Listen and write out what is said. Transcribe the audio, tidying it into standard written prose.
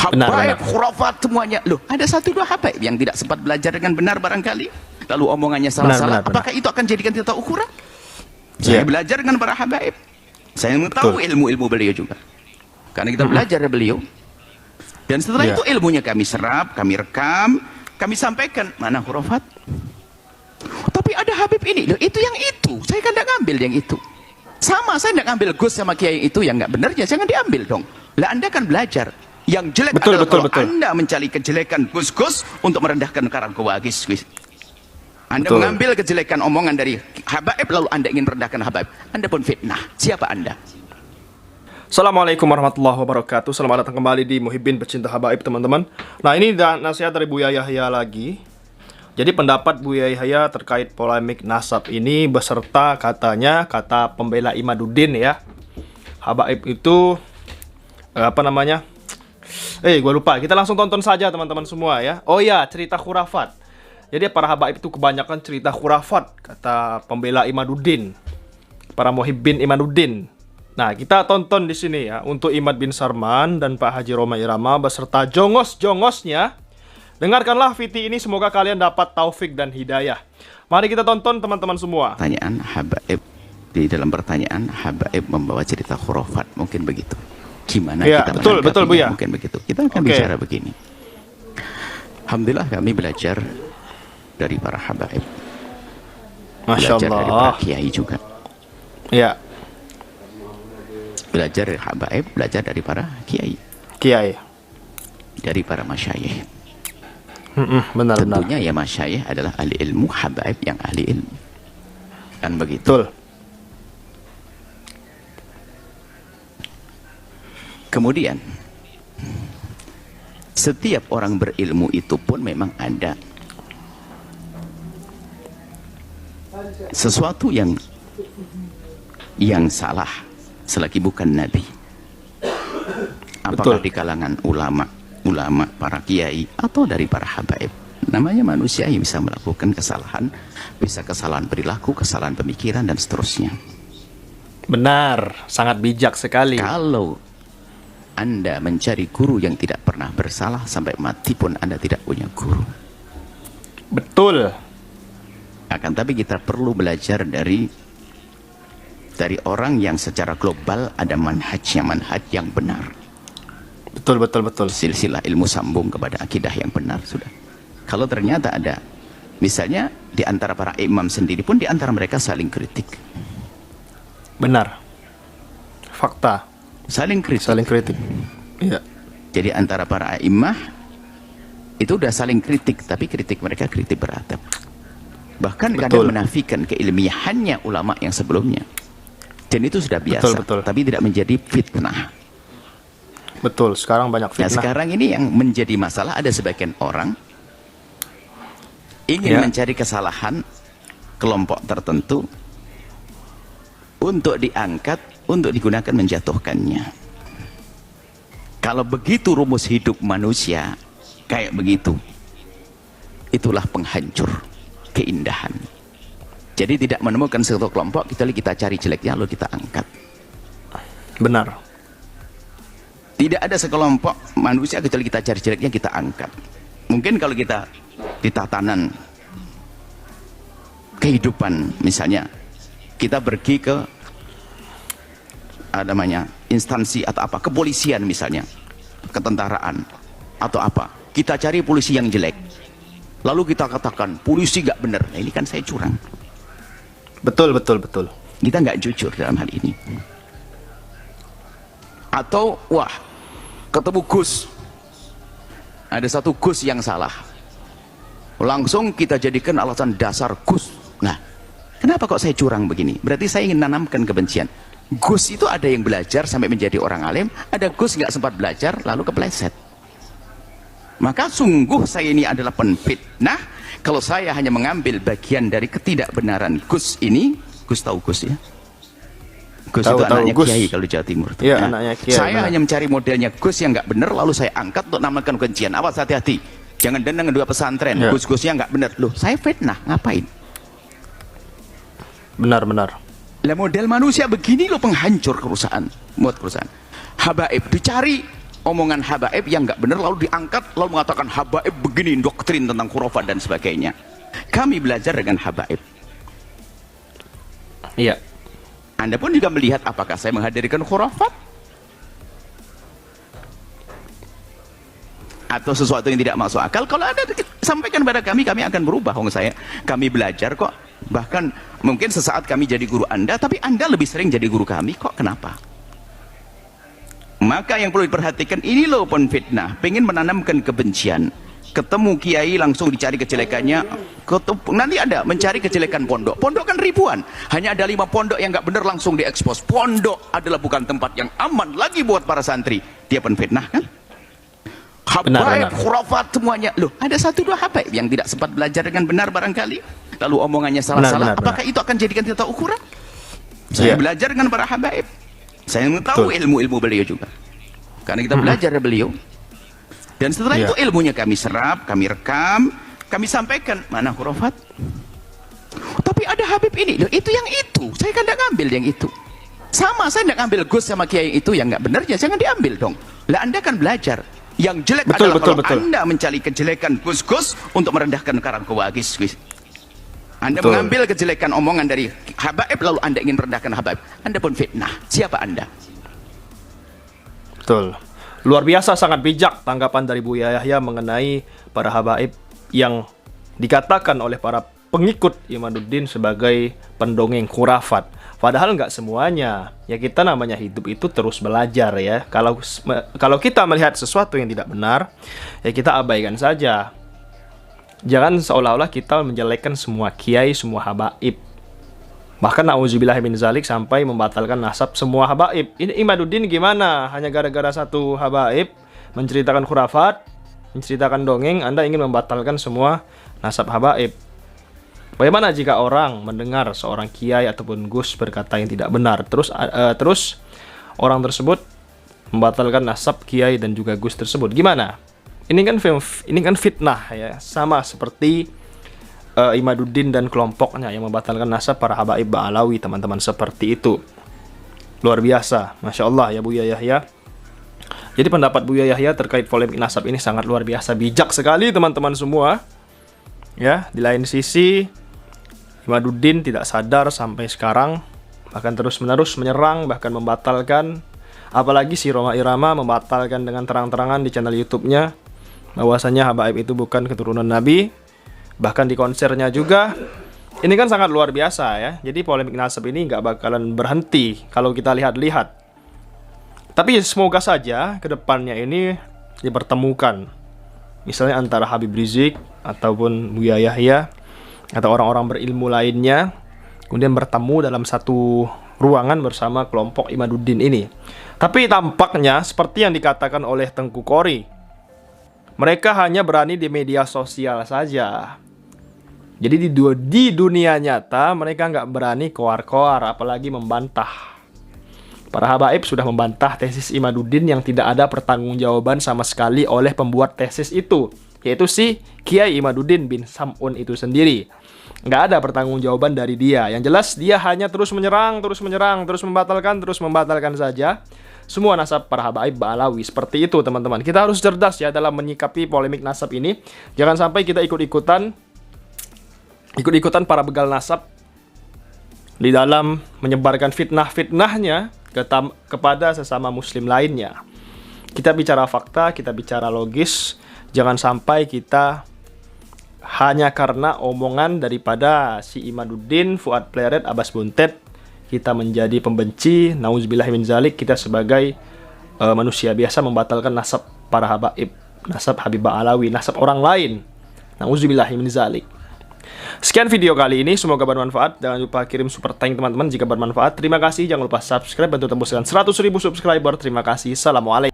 Habaib, khurafat semuanya. Loh, ada satu dua habaib yang tidak sempat belajar dengan benar barangkali, lalu omongannya salah-salah. Apakah itu akan jadikan kita ukuran? Saya belajar dengan para habaib. Saya mengetahui ilmu-ilmu beliau juga. Karena kita belajar dari beliau. Dan setelah itu ilmunya kami serap, kami rekam, kami sampaikan. Mana khurafat? Tapi ada habib ini. Loh, itu yang itu. Saya kan tidak ngambil yang itu. Sama, saya tidak ngambil Gus sama Kiai itu yang nggak benar, ya jangan diambil dong. Lah Anda kan belajar. Yang jelek adalah kalau Anda mencari kejelekan Gus-Gus untuk merendahkan karang kewagis. Anda mengambil kejelekan omongan dari habaib, lalu Anda ingin merendahkan habaib. Anda pun fitnah. Siapa Anda? Assalamualaikum warahmatullahi wabarakatuh. Selamat datang kembali di Muhibbin Pecinta Habaib, teman-teman. Nah, ini nasihat dari Buya Yahya lagi. Jadi pendapat Buya Yahya terkait polemik nasab ini beserta kata pembela Imaduddin ya. Habaib itu gue lupa. Kita langsung tonton saja teman-teman semua ya. Oh ya, cerita khurafat. Jadi para habaib itu kebanyakan cerita khurafat, kata pembela Imaduddin, para muhibbin Imaduddin. Nah, kita tonton di sini ya untuk Imad bin Sarman dan Pak Haji Roma Irama beserta jongos-jongosnya. Dengarkanlah VT ini, semoga kalian dapat taufik dan hidayah. Mari kita tonton teman-teman semua. Pertanyaan habaib, di dalam pertanyaan habaib membawa cerita khurafat, mungkin begitu. Gimana ya, kita betul Bu ya. Mungkin begitu. Kita akan bicara begini. Alhamdulillah kami belajar dari para habaib. Masya belajar Allah. dari para kiai juga. Ya. Belajar dari habaib, belajar dari para kiai. Dari para masyayikh. Benar. Tentunya ya masyayikh adalah ahli ilmu, habaib yang ahli ilmu. Kan begitu. Betul. Kemudian setiap orang berilmu itu pun memang ada sesuatu yang salah selagi bukan nabi. Apakah di kalangan ulama, para kiai atau dari para habaib. Namanya manusia yang bisa melakukan kesalahan, bisa kesalahan perilaku, kesalahan pemikiran dan seterusnya. Benar, sangat bijak sekali. Kalau Anda mencari guru yang tidak pernah bersalah, sampai mati pun Anda tidak punya guru. Betul. Akan tapi kita perlu belajar dari orang yang secara global ada manhaj yang benar. Betul. Silsilah ilmu sambung kepada akidah yang benar sudah. Kalau ternyata ada, misalnya di antara para imam sendiri pun di antara mereka saling kritik. Benar. Fakta. Saling kritik. Iya. Jadi antara para imam itu udah saling kritik, tapi kritik mereka kritik beradab. Bahkan kadang menafikan keilmiahannya ulama yang sebelumnya. Dan itu sudah biasa, tapi tidak menjadi fitnah. Betul, sekarang banyak fitnah. Nah, sekarang ini yang menjadi masalah, ada sebagian orang ingin mencari kesalahan kelompok tertentu untuk diangkat, untuk digunakan menjatuhkannya. Kalau begitu rumus hidup manusia kayak begitu, itulah penghancur keindahan. Jadi tidak menemukan satu kelompok kecuali kita cari jeleknya lalu kita angkat. Benar. Tidak ada sekelompok manusia kecuali kita cari jeleknya kita angkat. Mungkin kalau kita di tatanan kehidupan, misalnya kita pergi ke instansi atau apa, kepolisian misalnya, ketentaraan atau apa, kita cari polisi yang jelek, lalu kita katakan polisi gak benar. Nah, ini kan saya curang. Betul. Kita nggak jujur dalam hal ini. Atau ketemu Gus, ada satu Gus yang salah, langsung kita jadikan alasan dasar Gus. Nah, kenapa kok saya curang begini? Berarti saya ingin menanamkan kebencian. Gus itu ada yang belajar sampai menjadi orang alim, ada Gus nggak sempat belajar lalu kepleset. Maka sungguh saya ini adalah penfitnah kalau saya hanya mengambil bagian dari ketidakbenaran Gus ini. Gus tahu Gus ya? Gus itu anaknya Kiai kalau di Jawa Timur. Iya, anaknya Kiai. Saya hanya mencari modelnya Gus yang nggak benar lalu saya angkat untuk namakan kebencian. Awas, hati-hati, jangan dengan dua pesantren. Gus-Gusnya nggak benar. Loh, saya fitnah, ngapain? Benar. Lah model manusia begini loh, penghancur perusahaan, buat perusahaan. Habaib dicari omongan habaib yang nggak benar lalu diangkat lalu mengatakan habaib begini doktrin tentang khurafat dan sebagainya. Kami belajar dengan habaib. Iya. Anda pun juga melihat apakah saya menghadirkan khurafat atau sesuatu yang tidak masuk akal. Kalau ada sampaikan pada kami akan berubah. Kami belajar kok. Bahkan mungkin sesaat kami jadi guru Anda, tapi Anda lebih sering jadi guru kami kok. Kenapa? Maka yang perlu diperhatikan, ini loh pun fitnah, pengen menanamkan kebencian. Ketemu kiai langsung dicari kejelekannya. Nanti ada mencari kejelekan pondok. Pondok kan ribuan, hanya ada 5 pondok yang nggak benar langsung diekspos. Pondok adalah bukan tempat yang aman lagi buat para santri. Dia penfitnah kan? Habaib, khurafat semuanya. Loh, ada 1-2 habaib yang tidak sempat belajar dengan benar barangkali, lalu omongannya salah-salah. Apakah itu akan jadikan kita ukuran? Saya belajar dengan para habaib. Saya mengetahui ilmu-ilmu beliau juga. Karena kita belajar dari beliau. Dan setelah itu ilmunya kami serap, kami rekam, kami sampaikan. Mana khurafat? Tapi ada habib ini. Loh, itu yang itu. Saya kan tidak ngambil yang itu. Sama, saya tidak ngambil Gus sama kiai itu yang nggak benar, ya jangan diambil dong. Lah Anda kan belajar. Yang jelek adalah kalau Anda mencari kejelekan Gus-Gus untuk merendahkan Karang Kewagis. Anda mengambil kejelekan omongan dari habaib lalu Anda ingin merendahkan habaib. Anda pun fitnah. Siapa Anda? Betul. Luar biasa, sangat bijak tanggapan dari Buya Yahya mengenai para habaib yang dikatakan oleh para pengikut Imaduddin sebagai pendongeng khurafat. Padahal nggak semuanya. Ya kita namanya hidup itu terus belajar ya. Kalau kita melihat sesuatu yang tidak benar, ya kita abaikan saja. Jangan seolah-olah kita menjelekkan semua kiai, semua habaib. Bahkan na'udzubillah min zalik sampai membatalkan nasab semua habaib. Ini Imaduddin gimana? Hanya gara-gara satu habaib menceritakan khurafat, menceritakan dongeng, Anda ingin membatalkan semua nasab habaib. Bagaimana jika orang mendengar seorang kiai ataupun gus berkata yang tidak benar, terus orang tersebut membatalkan nasab kiai dan juga gus tersebut? Gimana? Ini kan fitnah ya, sama seperti Imaduddin dan kelompoknya yang membatalkan nasab para habaib Ba'alawi, teman-teman, seperti itu. Luar biasa, Masya Allah ya Buya Yahya. Jadi pendapat Buya Yahya terkait polemik nasab ini sangat luar biasa, bijak sekali teman-teman semua. Ya, di lain sisi Imaduddin tidak sadar sampai sekarang, bahkan terus-menerus menyerang, bahkan membatalkan. Apalagi si Roma Irama membatalkan dengan terang-terangan di channel YouTube-nya bahwasanya habaib itu bukan keturunan Nabi. Bahkan di konsernya juga. Ini kan sangat luar biasa ya. Jadi polemik nasab ini nggak bakalan berhenti kalau kita lihat-lihat. Tapi semoga saja kedepannya ini dipertemukan. Misalnya antara Habib Rizik ataupun Buya Yahya atau orang-orang berilmu lainnya, kemudian bertemu dalam satu ruangan bersama kelompok Imaduddin ini. Tapi tampaknya seperti yang dikatakan oleh Tengku Kori, mereka hanya berani di media sosial saja. Jadi di dunia nyata mereka nggak berani koar-koar, apalagi membantah. Para habaib sudah membantah tesis Imaduddin yang tidak ada pertanggungjawaban sama sekali oleh pembuat tesis itu, yaitu si Kiai Imaduddin bin Sam'un itu sendiri. Nggak ada pertanggungjawaban dari dia. Yang jelas dia hanya terus menyerang, terus membatalkan saja semua nasab para habaib Ba'alawi. Seperti itu teman-teman. Kita harus cerdas ya dalam menyikapi polemik nasab ini. Jangan sampai kita ikut-ikutan para begal nasab di dalam menyebarkan fitnah-fitnahnya kepada sesama muslim lainnya. Kita bicara fakta, kita bicara logis. Jangan sampai kita hanya karena omongan daripada si Imaduddin, Fuad Pleret, Abbas Buntet, kita menjadi pembenci. Nauzubillah min zalik, kita sebagai manusia biasa membatalkan nasab para habaib, nasab Habib Ba'alawi, nasab orang lain. Nauzubillah min zalik. Sekian video kali ini, semoga bermanfaat. Jangan lupa kirim super thank teman-teman jika bermanfaat. Terima kasih, jangan lupa subscribe, bantu tembuskan 100.000 subscriber. Terima kasih, assalamualaikum.